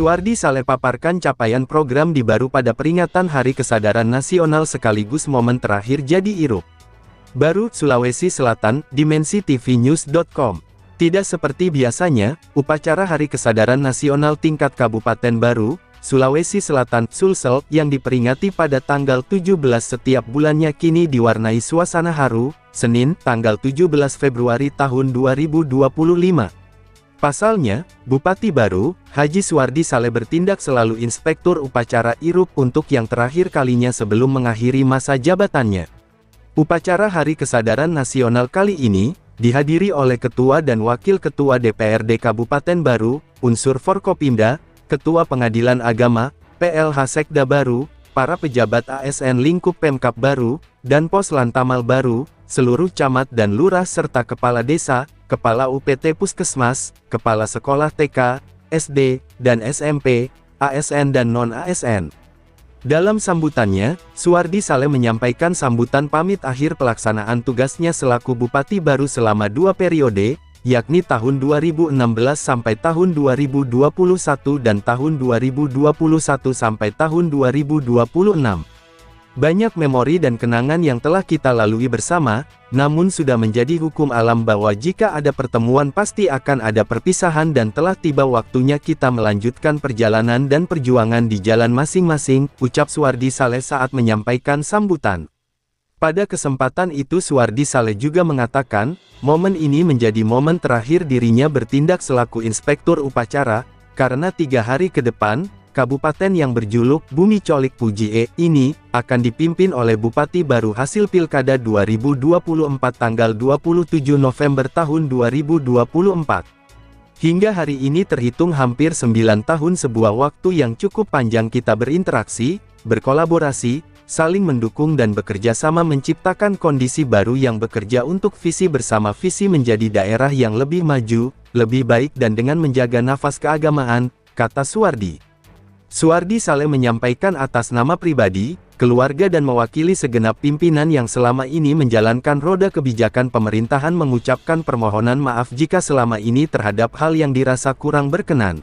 Suwardi Saleh paparkan capaian program di Baru pada peringatan Hari Kesadaran Nasional sekaligus momen terakhir jadi Irup Baru, Sulawesi Selatan, Dimensi tvnews.com. Tidak seperti biasanya, upacara Hari Kesadaran Nasional tingkat Kabupaten Baru, Sulawesi Selatan, Sulsel, yang diperingati pada tanggal 17 setiap bulannya kini diwarnai suasana haru, Senin, tanggal 17 Februari tahun 2025. Pasalnya, Bupati Baru, Haji Suwardi Saleh bertindak selalu inspektur upacara Irup untuk yang terakhir kalinya sebelum mengakhiri masa jabatannya. Upacara Hari Kesadaran Nasional kali ini, dihadiri oleh Ketua dan Wakil Ketua DPRD Kabupaten Baru, unsur Forkopimda, Ketua Pengadilan Agama, PLH Sekda Baru, para pejabat ASN lingkup Pemkab Baru, dan Pos Lantamal Baru, seluruh camat dan lurah serta kepala desa, kepala UPT Puskesmas, kepala sekolah TK, SD, dan SMP, ASN dan non-ASN. Dalam sambutannya, Suwardi Saleh menyampaikan sambutan pamit akhir pelaksanaan tugasnya selaku Bupati Baru selama 2 periode, yakni tahun 2016 sampai tahun 2021 dan tahun 2021 sampai tahun 2026. Banyak memori dan kenangan yang telah kita lalui bersama, namun sudah menjadi hukum alam bahwa jika ada pertemuan pasti akan ada perpisahan dan telah tiba waktunya kita melanjutkan perjalanan dan perjuangan di jalan masing-masing, ucap Suwardi Saleh saat menyampaikan sambutan. Pada kesempatan itu Suwardi Saleh juga mengatakan, momen ini menjadi momen terakhir dirinya bertindak selaku inspektur upacara, karena 3 hari ke depan, Kabupaten yang berjuluk Bumi Colik Puji ini, akan dipimpin oleh Bupati Baru hasil Pilkada 2024 tanggal 27 November tahun 2024. Hingga hari ini terhitung hampir 9 tahun sebuah waktu yang cukup panjang kita berinteraksi, berkolaborasi, saling mendukung dan bekerja sama menciptakan kondisi baru yang bekerja untuk visi bersama visi menjadi daerah yang lebih maju, lebih baik dan dengan menjaga nafas keagamaan, kata Suwardi. Suwardi Saleh menyampaikan atas nama pribadi, keluarga dan mewakili segenap pimpinan yang selama ini menjalankan roda kebijakan pemerintahan mengucapkan permohonan maaf jika selama ini terhadap hal yang dirasa kurang berkenan.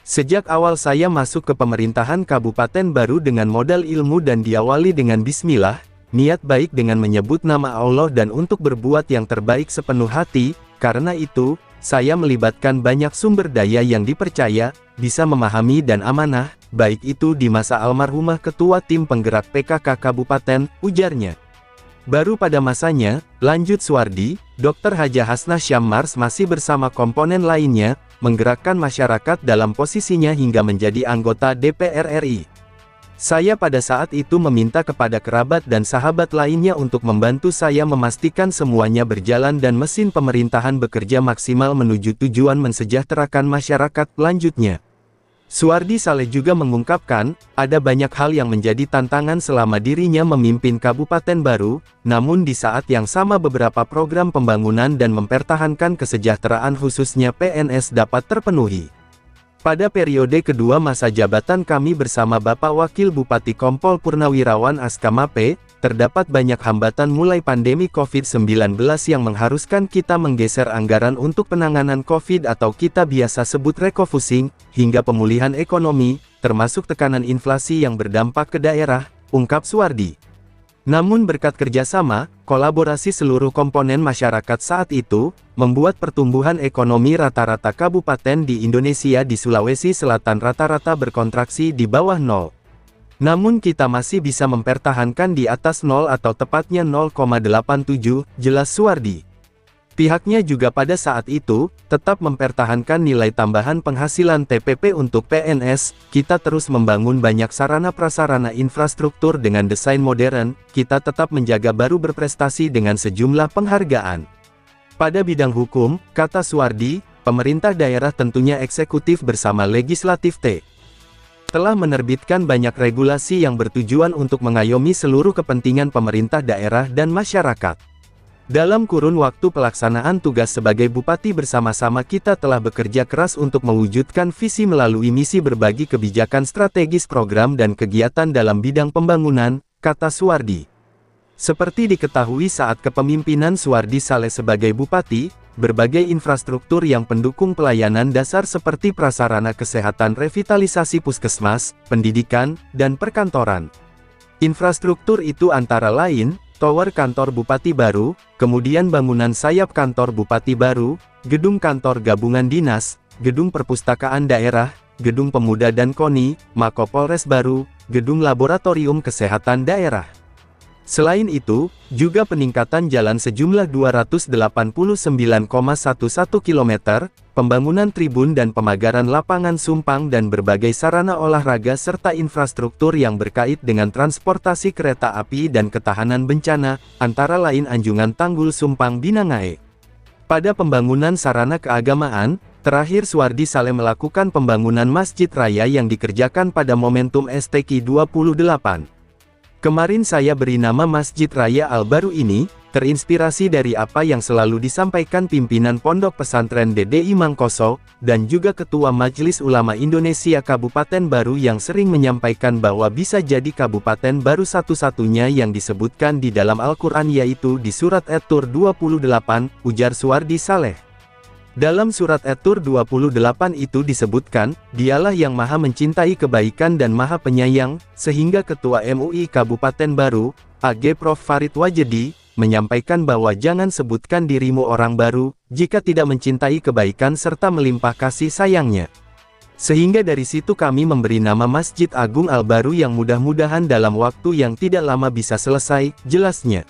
Sejak awal saya masuk ke pemerintahan Kabupaten Baru dengan modal ilmu dan diawali dengan bismillah, niat baik dengan menyebut nama Allah dan untuk berbuat yang terbaik sepenuh hati, karena itu, saya melibatkan banyak sumber daya yang dipercaya, bisa memahami dan amanah, baik itu di masa almarhumah Ketua Tim Penggerak PKK Kabupaten, ujarnya. Baru pada masanya, lanjut Suwardi, Dr. Haja Hasnah Syammars masih bersama komponen lainnya, menggerakkan masyarakat dalam posisinya hingga menjadi anggota DPR RI. Saya pada saat itu meminta kepada kerabat dan sahabat lainnya untuk membantu saya memastikan semuanya berjalan dan mesin pemerintahan bekerja maksimal menuju tujuan mensejahterakan masyarakat, lanjutnya. Suwardi Saleh juga mengungkapkan, ada banyak hal yang menjadi tantangan selama dirinya memimpin Kabupaten Baru, namun di saat yang sama beberapa program pembangunan dan mempertahankan kesejahteraan khususnya PNS dapat terpenuhi. Pada periode kedua masa jabatan kami bersama Bapak Wakil Bupati Kompol Purnawirawan Askamape, terdapat banyak hambatan mulai pandemi COVID-19 yang mengharuskan kita menggeser anggaran untuk penanganan COVID atau kita biasa sebut refocusing, hingga pemulihan ekonomi, termasuk tekanan inflasi yang berdampak ke daerah, ungkap Suwardi. Namun berkat kerjasama, kolaborasi seluruh komponen masyarakat saat itu, membuat pertumbuhan ekonomi rata-rata kabupaten di Indonesia di Sulawesi Selatan rata-rata berkontraksi di bawah 0. Namun kita masih bisa mempertahankan di atas 0 atau tepatnya 0,87, jelas Suwardi. Pihaknya juga pada saat itu, tetap mempertahankan nilai tambahan penghasilan TPP untuk PNS, kita terus membangun banyak sarana-prasarana infrastruktur dengan desain modern, kita tetap menjaga Baru berprestasi dengan sejumlah penghargaan. Pada bidang hukum, kata Suwardi, pemerintah daerah tentunya eksekutif bersama legislatif telah menerbitkan banyak regulasi yang bertujuan untuk mengayomi seluruh kepentingan pemerintah daerah dan masyarakat. Dalam kurun waktu pelaksanaan tugas sebagai bupati bersama-sama kita telah bekerja keras untuk mewujudkan visi melalui misi berbagi kebijakan strategis program dan kegiatan dalam bidang pembangunan, kata Suwardi. Seperti diketahui saat kepemimpinan Suwardi Saleh sebagai bupati, berbagai infrastruktur yang pendukung pelayanan dasar seperti prasarana kesehatan, revitalisasi puskesmas, pendidikan, dan perkantoran. Infrastruktur itu antara lain, tower kantor Bupati baru, kemudian bangunan sayap kantor Bupati baru, gedung kantor gabungan dinas, gedung perpustakaan daerah, gedung pemuda dan KONI, Mako Polres baru, gedung laboratorium kesehatan daerah. Selain itu, juga peningkatan jalan sejumlah 289,11 km, pembangunan tribun dan pemagaran lapangan sumpang dan berbagai sarana olahraga serta infrastruktur yang berkait dengan transportasi kereta api dan ketahanan bencana, antara lain Anjungan Tanggul Sumpang Binangae. Pada pembangunan sarana keagamaan, terakhir Suwardi Saleh melakukan pembangunan Masjid Raya yang dikerjakan pada momentum STQ 28. Kemarin saya beri nama Masjid Raya Al-Baru ini, terinspirasi dari apa yang selalu disampaikan pimpinan Pondok Pesantren DDI Mangkoso, dan juga Ketua Majelis Ulama Indonesia Kabupaten Baru yang sering menyampaikan bahwa bisa jadi Kabupaten Baru satu-satunya yang disebutkan di dalam Al-Quran yaitu di Surat At-Tur 28, ujar Suwardi Saleh. Dalam surat At-Tur 28 itu disebutkan, dialah yang maha mencintai kebaikan dan maha penyayang, sehingga Ketua MUI Kabupaten Baru, AG Prof. Farid Wajedi, menyampaikan bahwa jangan sebutkan dirimu orang baru, jika tidak mencintai kebaikan serta melimpah kasih sayangnya. Sehingga dari situ kami memberi nama Masjid Agung Al-Baru yang mudah-mudahan dalam waktu yang tidak lama bisa selesai, jelasnya.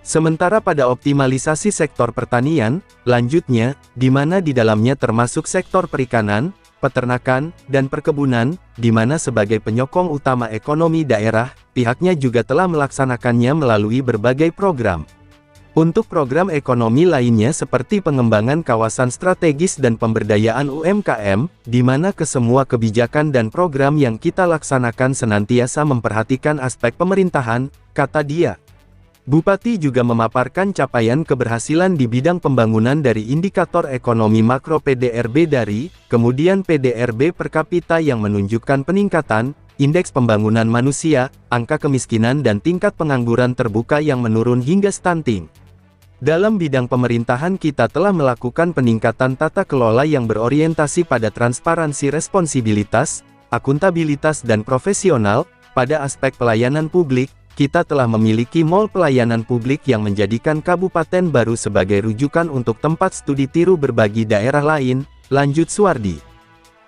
Sementara pada optimalisasi sektor pertanian, lanjutnya, di mana di dalamnya termasuk sektor perikanan, peternakan, dan perkebunan, di mana sebagai penyokong utama ekonomi daerah, pihaknya juga telah melaksanakannya melalui berbagai program. Untuk program ekonomi lainnya seperti pengembangan kawasan strategis dan pemberdayaan UMKM, di mana kesemua kebijakan dan program yang kita laksanakan senantiasa memperhatikan aspek pemerintahan, kata dia. Bupati juga memaparkan capaian keberhasilan di bidang pembangunan dari indikator ekonomi makro PDRB dari, kemudian PDRB per kapita yang menunjukkan peningkatan, indeks pembangunan manusia, angka kemiskinan dan tingkat pengangguran terbuka yang menurun hingga stunting. Dalam bidang pemerintahan kita telah melakukan peningkatan tata kelola yang berorientasi pada transparansi, responsibilitas, akuntabilitas dan profesional. Pada aspek pelayanan publik, kita telah memiliki mall pelayanan publik yang menjadikan Kabupaten Baru sebagai rujukan untuk tempat studi tiru berbagi daerah lain, lanjut Suwardi.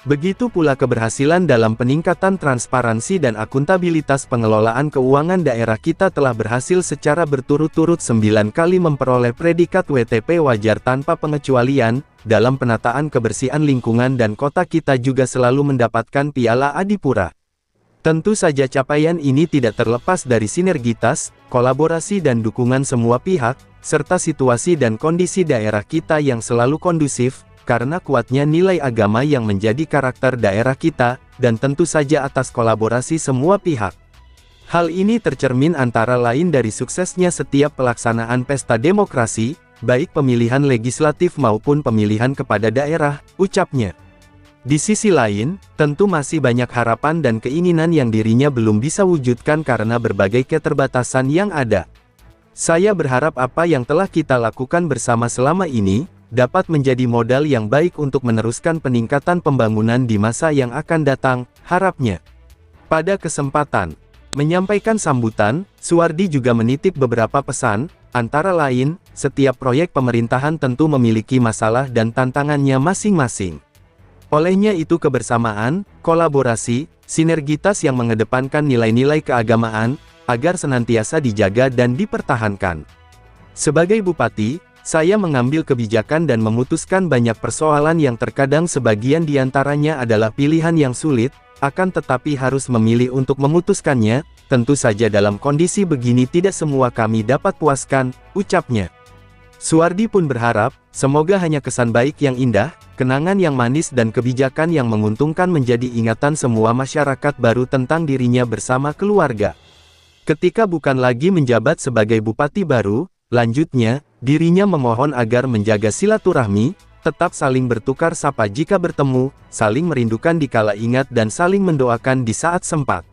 Begitu pula keberhasilan dalam peningkatan transparansi dan akuntabilitas pengelolaan keuangan daerah. Kita telah berhasil secara berturut-turut 9 kali memperoleh predikat WTP wajar tanpa pengecualian. Dalam penataan kebersihan lingkungan dan kota kita juga selalu mendapatkan Piala Adipura. Tentu saja capaian ini tidak terlepas dari sinergitas, kolaborasi dan dukungan semua pihak, serta situasi dan kondisi daerah kita yang selalu kondusif, karena kuatnya nilai agama yang menjadi karakter daerah kita, dan tentu saja atas kolaborasi semua pihak. Hal ini tercermin antara lain dari suksesnya setiap pelaksanaan pesta demokrasi, baik pemilihan legislatif maupun pemilihan kepada daerah, ucapnya. Di sisi lain, tentu masih banyak harapan dan keinginan yang dirinya belum bisa wujudkan karena berbagai keterbatasan yang ada. Saya berharap apa yang telah kita lakukan bersama selama ini, dapat menjadi modal yang baik untuk meneruskan peningkatan pembangunan di masa yang akan datang, harapnya. Pada kesempatan menyampaikan sambutan, Suwardi juga menitip beberapa pesan, antara lain, setiap proyek pemerintahan tentu memiliki masalah dan tantangannya masing-masing. Olehnya itu kebersamaan, kolaborasi, sinergitas yang mengedepankan nilai-nilai keagamaan, agar senantiasa dijaga dan dipertahankan. Sebagai Bupati, saya mengambil kebijakan dan memutuskan banyak persoalan yang terkadang sebagian diantaranya adalah pilihan yang sulit, akan tetapi harus memilih untuk memutuskannya, tentu saja dalam kondisi begini tidak semua kami dapat puaskan, ucapnya. Suwardi pun berharap, semoga hanya kesan baik yang indah, kenangan yang manis dan kebijakan yang menguntungkan menjadi ingatan semua masyarakat Baru tentang dirinya bersama keluarga. Ketika bukan lagi menjabat sebagai Bupati Baru, lanjutnya, dirinya memohon agar menjaga silaturahmi, tetap saling bertukar sapa jika bertemu, saling merindukan dikala ingat dan saling mendoakan di saat sempat.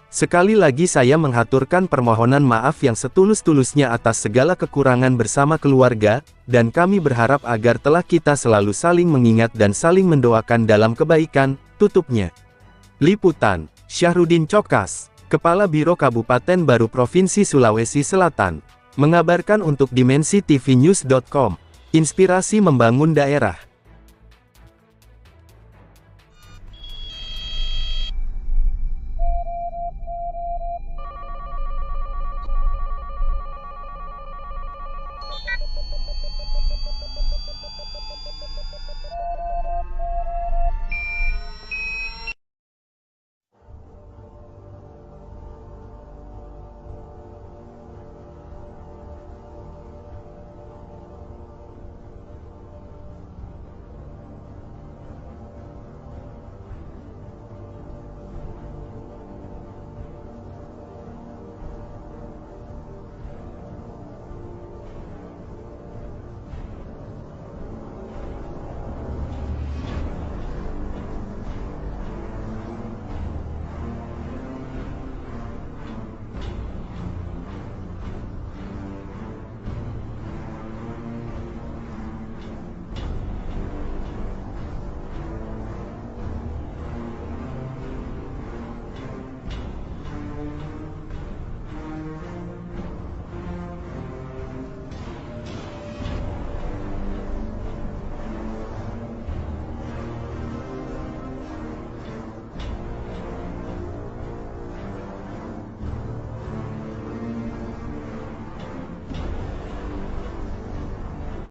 Sekali lagi saya menghaturkan permohonan maaf yang setulus-tulusnya atas segala kekurangan bersama keluarga, dan kami berharap agar telah kita selalu saling mengingat dan saling mendoakan dalam kebaikan, tutupnya. Liputan, Syahruddin Cokas, Kepala Biro Kabupaten Baru Provinsi Sulawesi Selatan, mengabarkan untuk Dimensi TV News.com, inspirasi membangun daerah.